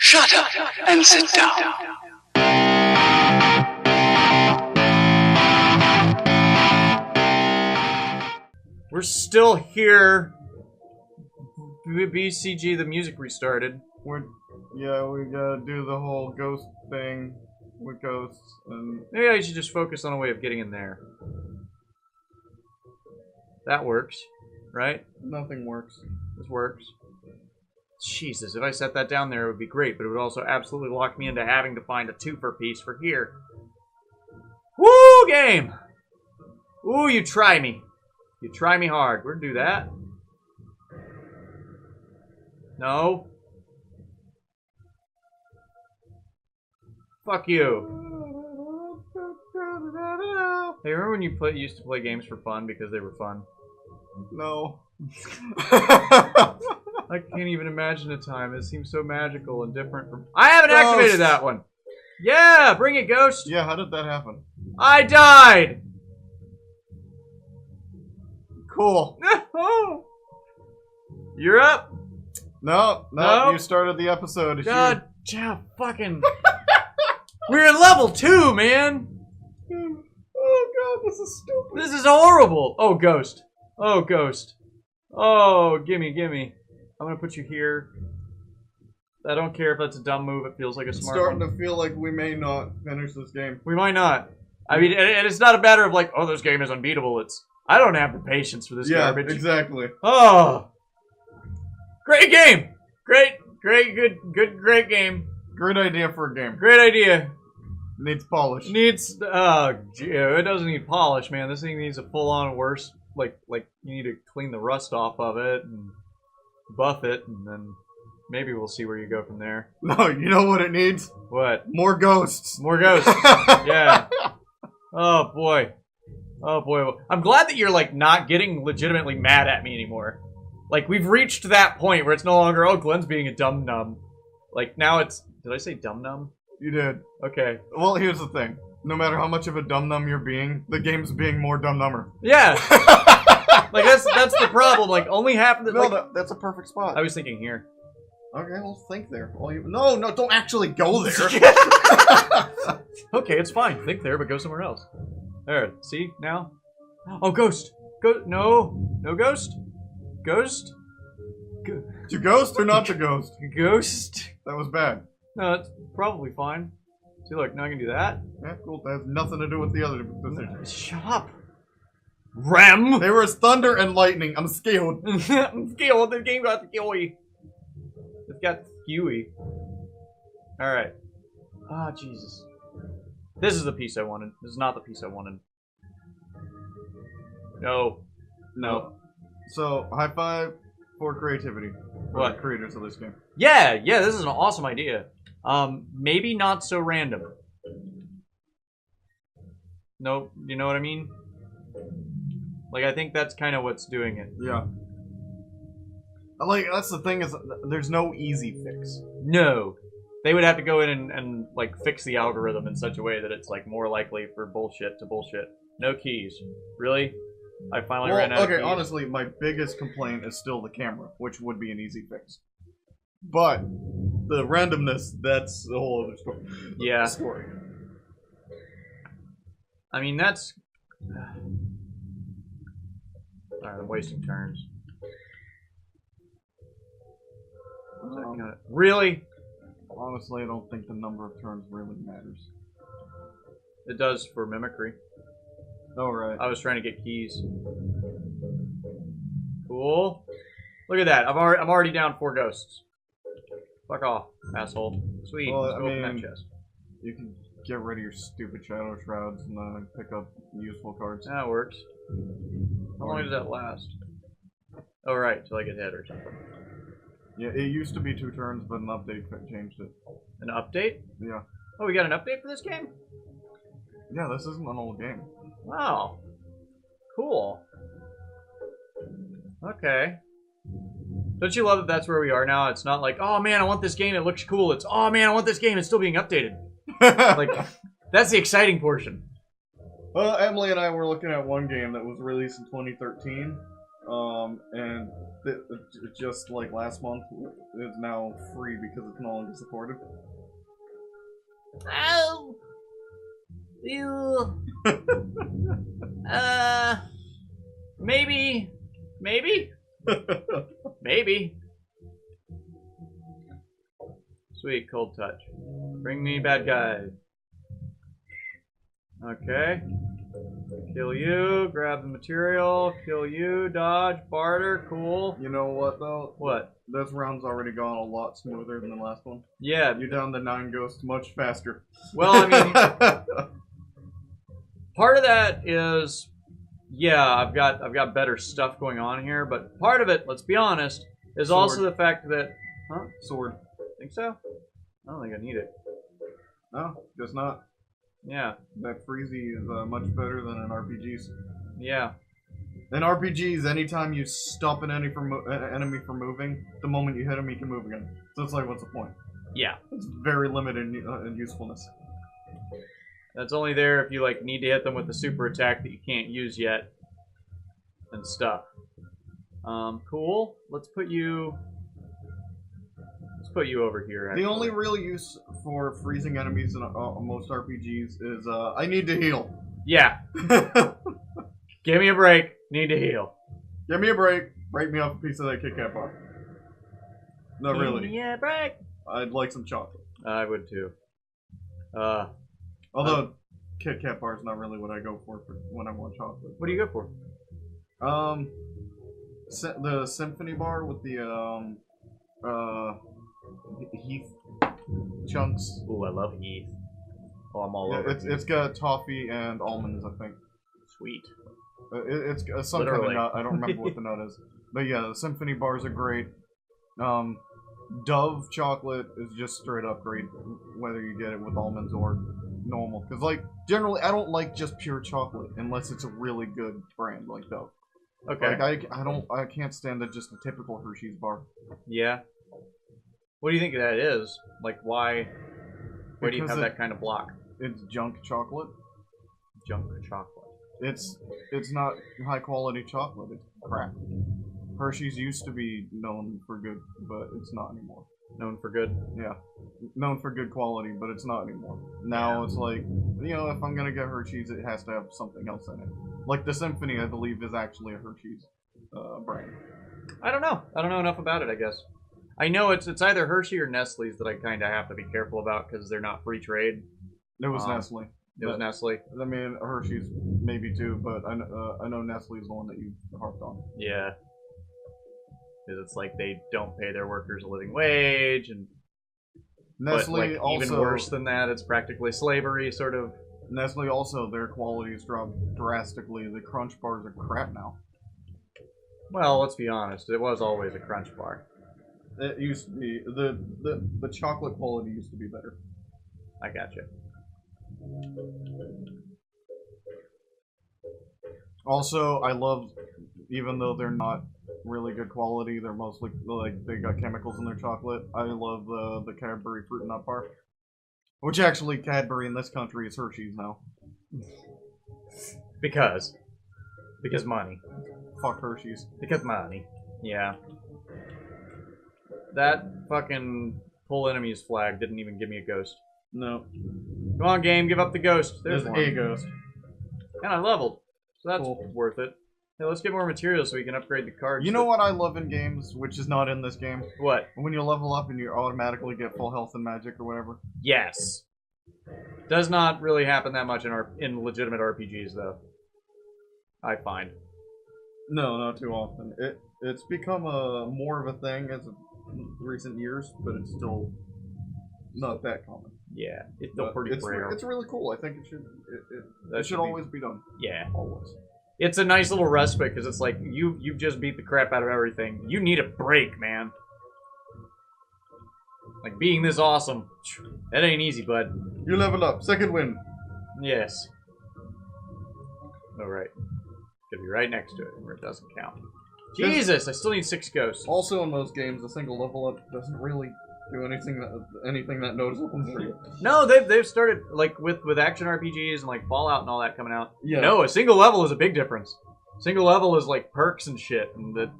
Shut up and sit down. We're still here. BCG, the music restarted. We gotta do the whole ghost thing with ghosts, and Maybe I should just focus on a way of getting in there. That works, right? nothing works. This works. Jesus, if I set that down there, it would be great, but it would also absolutely lock me into having to find a twofer piece for here. Woo, game! Ooh, you try me. You try me hard. We're gonna do that. No. Fuck you. Hey, remember when you used to play games for fun because they were fun? No. I can't even imagine a time. It seems so magical and different from... I haven't activated that one! Yeah! Bring it, Ghost! Yeah, how did that happen? I died! Cool. You're up! No, No? you started the episode. God, yeah, fucking... We're in level 2, man! Oh god, this is stupid. This is horrible! Oh, Ghost. Oh, Ghost. Oh, gimme. I'm gonna put you here. I don't care if that's a dumb move, it feels like a It's smart starting one. to feel like we may not finish this game. We might not. I mean, and it's not a matter of like, oh, this game is unbeatable. It's, I don't have the patience for this garbage. Exactly. Oh! Great game! Great game. Great idea for a game. Great idea. Needs polish. Needs, it doesn't need polish, man. This thing needs a full-on worse, like, you need to clean the rust off of it and buff it, and then maybe we'll see where you go from there. No, you know what it needs? What? More ghosts. More ghosts. Yeah. Oh, boy. Oh, boy. I'm glad that you're, like, not getting legitimately mad at me anymore. Like, we've reached that point where it's no longer, oh, Glenn's being a dum-num. Like, now it's... Did I say dum-num? You did. Okay. Well, here's the thing. No matter how much of a dum-num you're being, the game's being more dum-nummer. Yeah. Like, that's the problem. Like, only half of the... No, like, that's a perfect spot. I was thinking here. Okay, well, think there. No, don't actually go there. Okay, it's fine. Think there, but go somewhere else. There. See? Now? Oh, ghost! No. No ghost? Ghost? To ghost or not to ghost? Ghost? That was bad. No, it's probably fine. See, look, now I can do that. Yeah, cool. That has nothing to do with the other decision. Shut up. Rem! There was thunder and lightning. I'm scared. I'm scared. The game got skewy. It's got skewy. Alright. Ah, Jesus. This is the piece I wanted. This is not the piece I wanted. No. So, high five for creativity. For What? the creators of this game. Yeah, this is an awesome idea. Maybe not so random. No, you know what I mean? Like, I think that's kind of what's doing it. Yeah. Like, that's the thing is, there's no easy fix. No. They would have to go in and like, fix the algorithm in such a way that it's, like, more likely for bullshit to bullshit. No keys. Really? I finally ran out of keys. Honestly, my biggest complaint is still the camera, which would be an easy fix. But, the randomness, that's a whole other story. Yeah. Story. I mean, that's... Alright, I'm wasting turns. Really? Honestly, I don't think the number of turns really matters. It does for mimicry. Oh, right. I was trying to get keys. Cool. Look at that. I'm already down 4 ghosts. Fuck off, asshole. Sweet. Well, Let's go open that chest. You can get rid of your stupid shadow shrouds and pick up useful cards. That works. How long does that last? Oh, right, till I get hit or something. Yeah, it used to be 2 turns, but an update changed it. An update? Yeah. Oh, we got an update for this game? Yeah, this isn't an old game. Wow. Cool. Okay. Don't you love that that's where we are now? It's not like, oh man, I want this game, it looks cool. It's, oh man, I want this game, it's still being updated. Like, that's the exciting portion. Well, Emily and I were looking at one game that was released in 2013, and just like last month, is now free because it's no longer supported. Oh. Ew. Maybe. Sweet, cold touch. Bring me bad guys. Okay. Kill you, grab the material, kill you, dodge, barter, cool. You know what though? What? This round's already gone a lot smoother than the last one. Yeah. You're down to 9 ghosts much faster. Well, I mean, part of that is, yeah, I've got better stuff going on here, but part of it, let's be honest, is Sword. also the fact that, Sword. Think so? I don't think I need it. No, just not. Yeah. That freezy is much better than in RPGs. Yeah. In RPGs, anytime you stop an enemy from moving, the moment you hit him, he can move again. So it's like, what's the point? Yeah. It's very limited in usefulness. That's only there if you like need to hit them with the super attack that you can't use yet, and stuff. Cool. Let's put you over here. Actually. The only real use for freezing enemies in most RPGs is I need to heal. Yeah. Give me a break. Need to heal. Give me a break. Break me off a piece of that Kit Kat bar. No, really. Give me a break. I'd like some chocolate. I would too. Although Kit Kat bar is not really what I go for when I want chocolate. What do you go for? The Symphony bar with the Heath chunks. Ooh, I love Heath. Oh, I'm all over. It's got toffee and almonds, I think. Sweet. It's some kind of nut. I don't remember what the nut is. But yeah, the Symphony bars are great. Dove chocolate is just straight up great, whether you get it with almonds or normal. Because, like, generally, I don't like just pure chocolate unless it's a really good brand like Dove. Okay. Like, I can't stand just a typical Hershey's bar. Yeah. What do you think that is? Like, why do you have that kind of block? It's junk chocolate. Junk chocolate. It's not high quality chocolate. It's crap. Hershey's used to be known for good, but it's not anymore. Known for good? Yeah. Known for good quality, but it's not anymore. Now it's like, you know, if I'm gonna get Hershey's, it has to have something else in it. Like the Symphony, I believe, is actually a Hershey's brand. I don't know. I don't know enough about it, I guess. I know it's either Hershey or Nestle's that I kind of have to be careful about because they're not free trade. It was Nestle. It was Nestle. I mean, Hershey's maybe too, but I know Nestle's the one that you harped on. Yeah. Because it's like they don't pay their workers a living wage, and Nestle but, like, also, even worse than that, it's practically slavery, sort of. Nestle also, their quality's dropped drastically. The Crunch bars are crap now. Well, let's be honest. It was always a Crunch bar. It used to be the chocolate quality used to be better. I gotcha. Also, I love, even though they're not really good quality, they're mostly like they got chemicals in their chocolate. I love the Cadbury Fruit Nut Bar, which actually Cadbury in this country is Hershey's now. Because money. Fuck Hershey's. Because money. Yeah. That fucking pull enemies flag didn't even give me a ghost. No. Come on, game, give up the ghost. There's one. a ghost. And I leveled. So that's Cool. worth it. Hey, let's get more materials so we can upgrade the cards. You know what I love in games, which is not in this game? What? When you level up and you automatically get full health and magic or whatever. Yes. Does not really happen that much in legitimate RPGs, though. I find. No, not too often. It's become more of a thing as of recent years, but it's still not that common. Yeah, it's still But pretty rare. it's really cool. I think it should That it should should be- always be done. Yeah. Always. It's a nice little respite, because it's like, you've just beat the crap out of everything. You need a break, man. Like, being this awesome, that ain't easy, bud. You level up. Second win. Yes. Alright. Gonna be right next to it, where it doesn't count. Jesus, I still need 6 ghosts. Also, in most games, a single level up doesn't really do anything that noticeable for you. No, they've started, like, with action RPGs and, like, Fallout and all that coming out. Yeah. No, a single level is a big difference. Single level is like perks and shit, and that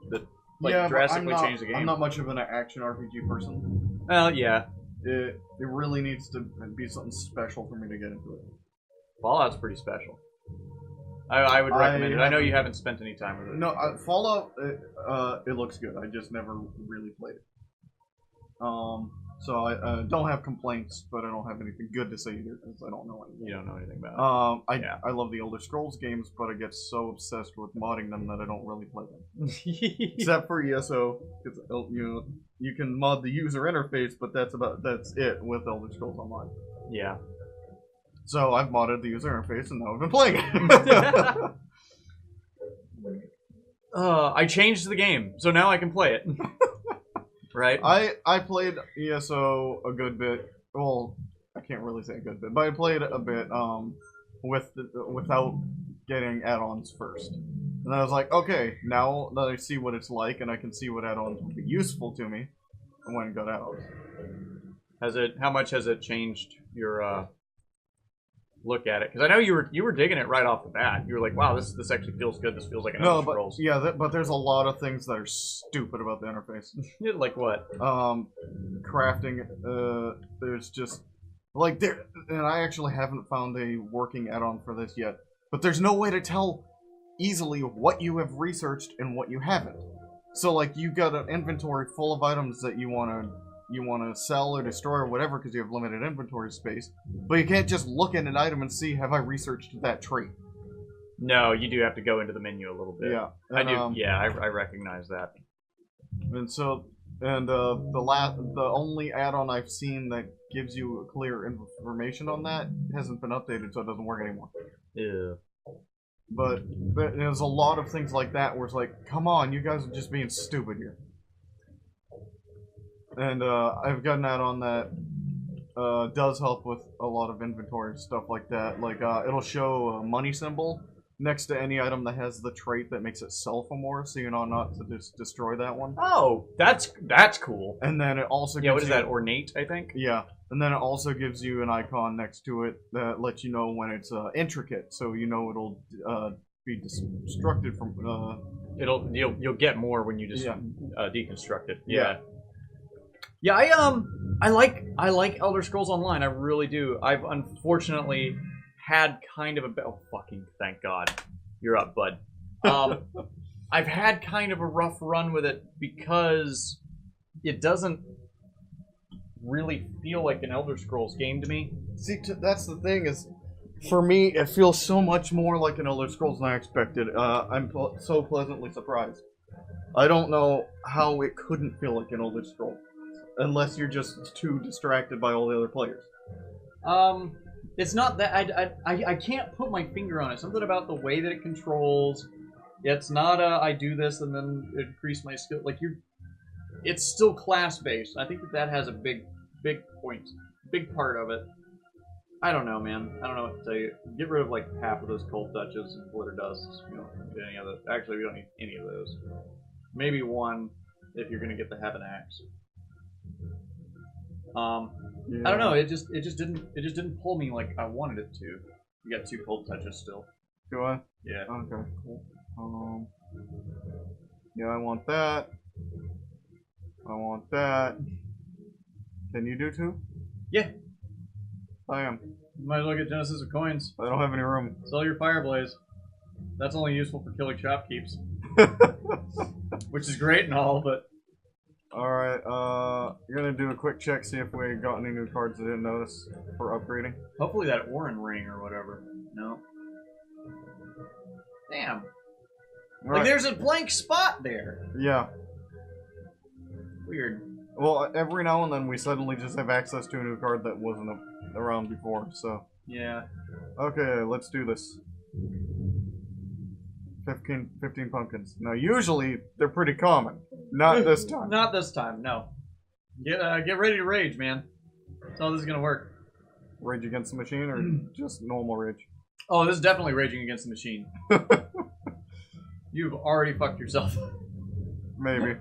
yeah, drastically change the game. I'm not much of an action RPG person. Well, yeah. It really needs to be something special for me to get into it. Fallout's pretty special. I would recommend it. I know you haven't spent any time with it. No, Fallout, it looks good. I just never really played it. So I don't have complaints, but I don't have anything good to say either because I don't know anything. You don't know anything about it. I love the Elder Scrolls games, but I get so obsessed with modding them that I don't really play them. Except for ESO, because you can mod the user interface, but that's it with Elder Scrolls Online. Yeah. So I've modded the user interface, and now I've been playing it. I changed the game, so now I can play it. Right? I played ESO a good bit. Well, I can't really say a good bit, but I played a bit without getting add-ons first. And I was like, okay, now that I see what it's like, and I can see what add-ons would be useful to me, I went and got add-ons. How much has it changed your look at it? Because I know you were digging it right off the bat. You were like, wow, this actually feels good. This feels like an Elder Scrolls. Yeah, but there's a lot of things that are stupid about the interface. Like what? Crafting. There's just like and I actually haven't found a working add-on for this yet. But there's no way to tell easily what you have researched and what you haven't. So like you got an inventory full of items that you want to sell or destroy or whatever because you have limited inventory space, but you can't just look at an item and see, have I researched that trait? No, you do have to go into the menu a little bit. Yeah. I do. Yeah, I recognize that. And so, the only add-on I've seen that gives you clear information on that hasn't been updated, so it doesn't work anymore. Yeah. But there's a lot of things like that where it's like, come on, you guys are just being stupid here. And I've gotten that on that does help with a lot of inventory and stuff like that. Like it'll show a money symbol next to any item that has the trait that makes it sell for more, so you know not to just destroy that one. Oh, that's cool. And then it also gives what is that, ornate, I think? Yeah. And then it also gives you an icon next to it that lets you know when it's intricate, so you know it'll be destructed from you'll get more when you just deconstruct it. Yeah. Yeah, I like Elder Scrolls Online. I really do. I've unfortunately had kind of fucking thank God you're up, bud. I've had kind of a rough run with it because it doesn't really feel like an Elder Scrolls game to me. See, that's the thing is, for me, it feels so much more like an Elder Scrolls than I expected. I'm so pleasantly surprised. I don't know how it couldn't feel like an Elder Scrolls. Unless you're just too distracted by all the other players. It's not that I can't put my finger on it. Something about the way that it controls. It's not I do this and then increase my skill. Like it's still class based. I think that has a big part of it. I don't know, man. I don't know what to tell you. Get rid of like half of those cold touches and glitter dust. You don't need any of those. Actually, we don't need any of those. Maybe one if you're gonna get the Heaven Axe. Yeah. I don't know. It just didn't pull me like I wanted it to. You got 2 cold touches still. Do I? Yeah. Okay. Cool. Yeah, I want that. I want that. Can you do 2? Yeah. I am. You might as well get Genesis of Coins. I don't have any room. Sell your Fireblaze. That's only useful for killing shopkeeps. Which is great and all, but. Alright, you're gonna do a quick check, see if we got any new cards I didn't notice for upgrading. Hopefully that Orin ring or whatever. No. Damn. Right. Like there's a blank spot there. Yeah. Weird. Well, every now and then we suddenly just have access to a new card that wasn't around before, so. Yeah. Okay, let's do this. 15 pumpkins. Now, usually, they're pretty common. Not this time. Not this time, no. Get ready to rage, man. That's how this is gonna work. Rage Against the Machine, or just normal rage? Oh, this is definitely Raging Against the Machine. You've already fucked yourself. Maybe.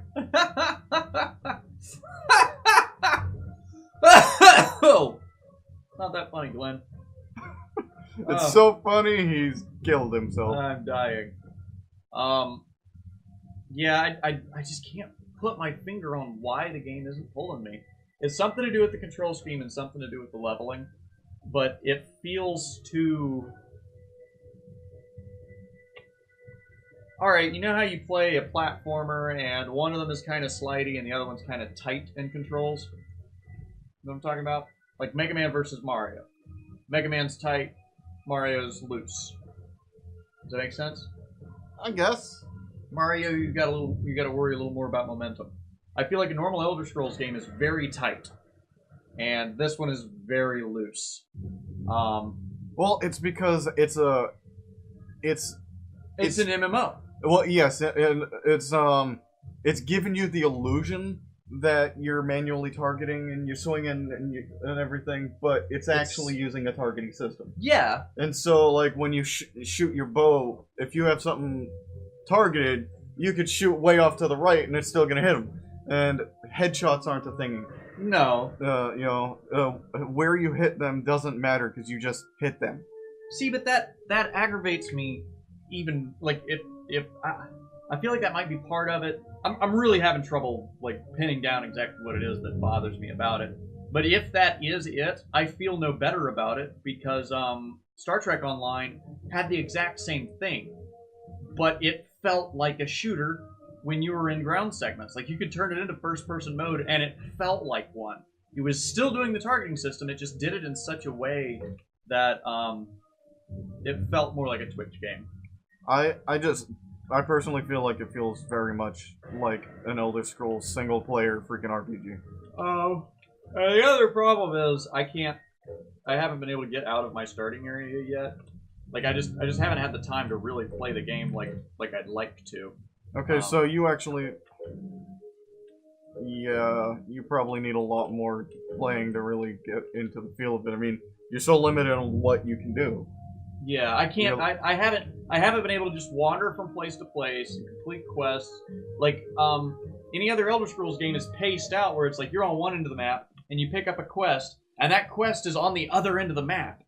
Oh! Not that funny, Glenn. It's so funny he's killed himself. I'm dying. Yeah, I just can't put my finger on why the game isn't pulling me. It's something to do with the control scheme and something to do with the leveling, but it feels too... Alright, you know how you play a platformer and one of them is kind of slidey and the other one's kind of tight in controls? You know what I'm talking about? Like Mega Man versus Mario. Mega Man's tight, Mario's loose. Does that make sense? I guess. Mario, you got to worry a little more about momentum. I feel like a normal Elder Scrolls game is very tight, and this one is very loose. Well, it's because it's an MMO. Well, yes, and it's giving you the illusion that you're manually targeting and you're swinging and everything, but it's actually using a targeting system. Yeah. And so, like, when you shoot your bow, if you have something targeted, you could shoot way off to the right and it's still gonna hit them. And headshots aren't a thing. No. Where you hit them doesn't matter because you just hit them. See, but that aggravates me. Even like if I feel like that might be part of it. I'm really having trouble like pinning down exactly what it is that bothers me about it. But if that is it, I feel no better about it because Star Trek Online had the exact same thing, but it felt like a shooter when you were in ground segments. Like you could turn it into first-person mode, and it felt like one. It was still doing the targeting system. It just did it in such a way that it felt more like a Twitch game. I personally feel like it feels very much like an Elder Scrolls single-player freaking RPG. The other problem is I haven't been able to get out of my starting area yet. Like I just haven't had the time to really play the game like I'd like to. Okay, so you actually, you probably need a lot more playing to really get into the feel of it. I mean, you're so limited on what you can do. Yeah, I can't. I haven't been able to just wander from place to place and complete quests. Like any other Elder Scrolls game is paced out, where it's like you're on one end of the map and you pick up a quest, and that quest is on the other end of the map,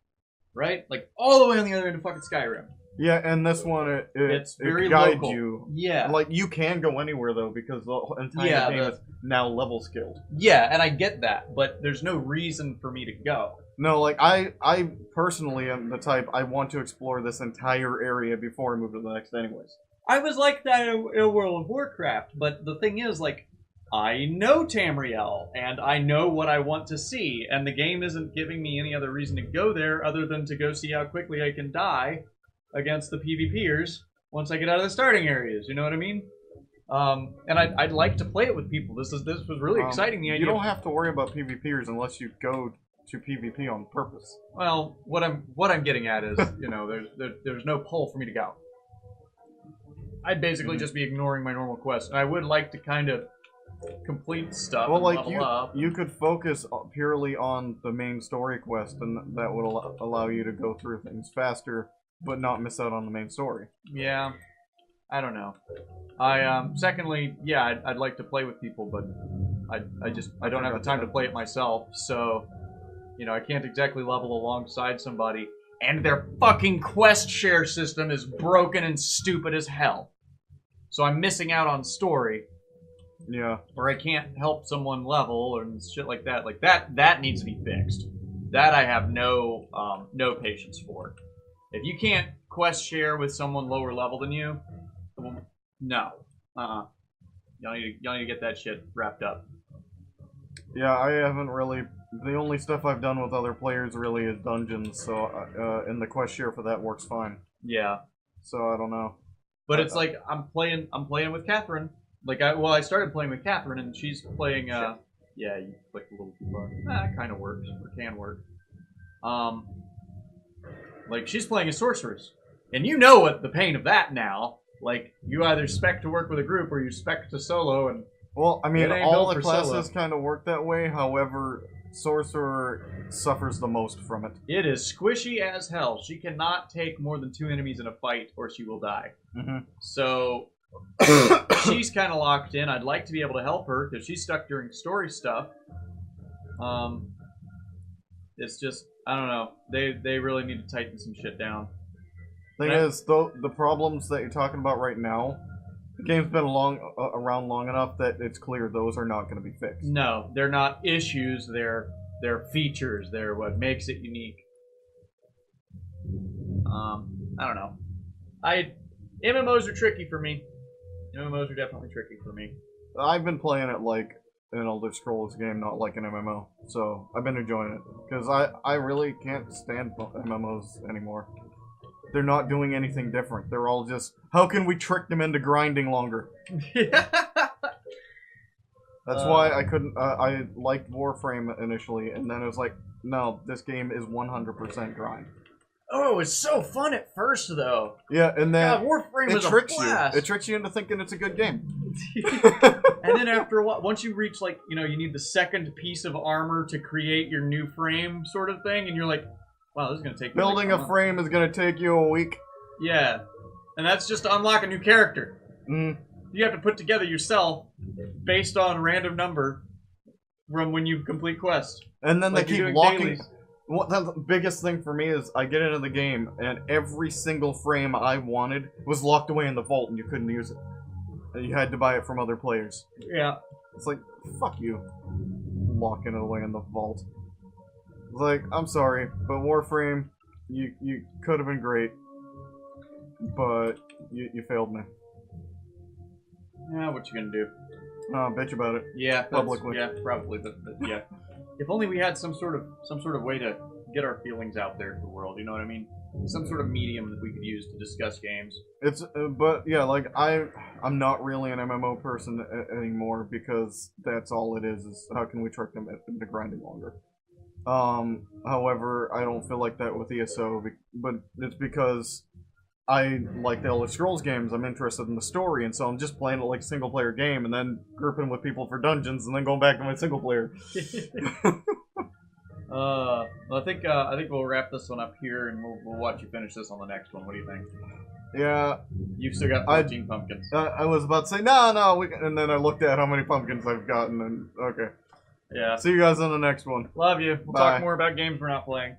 right? Like all the way on the other end of fucking Skyrim. Yeah, and this one It's very guides local. you. Yeah, like you can go anywhere though because the entire game is now level skilled. Yeah, and I get that, but there's no reason for me to go. No, like I personally am the type I want to explore this entire area before I move to the next anyways. I was like that in World of Warcraft, but the thing is, like, I know Tamriel, and I know what I want to see, and the game isn't giving me any other reason to go there other than to go see how quickly I can die against the PvPers once I get out of the starting areas, you know what I mean? And I'd like to play it with people. This was really exciting, the idea. You don't have to worry about PvPers unless you go to PvP on purpose. Well, what I'm getting at is, you know, there's no pull for me to go. I'd basically just be ignoring my normal quests, and I would like to kind of complete stuff. Well, and like level up. you could focus purely on the main story quest, and that would allow you to go through things faster, but not miss out on the main story. Yeah, I don't know. Secondly, yeah, I'd like to play with people, but I don't have the time to play it myself, so you know I can't exactly level alongside somebody, and their fucking quest share system is broken and stupid as hell. So I'm missing out on story. Yeah. Or I can't help someone level and shit like that. Like that needs to be fixed. That I have no patience for. If you can't quest share with someone lower level than you, no. Y'all need to get that shit wrapped up. Yeah, I haven't really. The only stuff I've done with other players really is dungeons, so and the quest share for that works fine. Yeah. So I don't know. But it's like I'm playing with Catherine. Like I started playing with Catherine, and she's playing. Yeah, you clicked a little too far. That kind of works, or can work. Like she's playing a sorceress, and you know what the pain of that now. Like you either spec to work with a group, or you spec to solo, and well, I mean, all the classes solo. kind of work that way. However, sorcerer suffers the most from it. It is squishy as hell. She cannot take more than 2 enemies in a fight, or she will die. Mm-hmm. So she's kind of locked in. I'd like to be able to help her because she's stuck during story stuff. It's just I don't know. They really need to tighten some shit down. Thing is, though, the problems that you're talking about right now, the game's been around long enough that it's clear those are not going to be fixed. No, they're not issues. They're features. They're what makes it unique. I don't know. MMOs are tricky for me. MMOs are definitely tricky for me. I've been playing it like an Elder Scrolls game, not like an MMO. So I've been enjoying it because I really can't stand MMOs anymore. They're not doing anything different. They're all just, how can we trick them into grinding longer? That's why I couldn't. I liked Warframe initially, and then it was like, no, this game is 100% grind. Oh, it's so fun at first, though. Yeah, and then God, Warframe was a blast. It tricks you into thinking it's a good game. And then after a while, once you reach, like, you need the second piece of armor to create your new frame sort of thing, and you're like, wow, this is going to take me Building a frame is going to take you a week. Yeah. And that's just to unlock a new character. Mm. You have to put together yourself based on a random number from when you complete quests. And then like they keep locking. The biggest thing for me is I get into the game and every single frame I wanted was locked away in the vault and you couldn't use it. And you had to buy it from other players. Yeah. It's like, fuck you. Locking it away in the vault. It's like, I'm sorry, but Warframe, you could have been great. But you failed me. Yeah, what you gonna do? Bitch about it. Yeah, publicly. Yeah, probably, but yeah. If only we had some sort of way to get our feelings out there to the world. You know what I mean? Some sort of medium that we could use to discuss games. It's, but yeah, like I'm not really an MMO person anymore because that's all it is how can we trick them into grinding longer. However, I don't feel like that with ESO, but it's because I like the Elder Scrolls games. I'm interested in the story, and so I'm just playing it like a single-player game, and then grouping with people for dungeons, and then going back to my single-player. Well, I think we'll wrap this one up here, and we'll watch you finish this on the next one. What do you think? Yeah. You've still got 14 pumpkins. I was about to say, no, and then I looked at how many pumpkins I've gotten, and okay. Yeah. See you guys on the next one. Love you. We'll Bye. talk more about games we're not playing.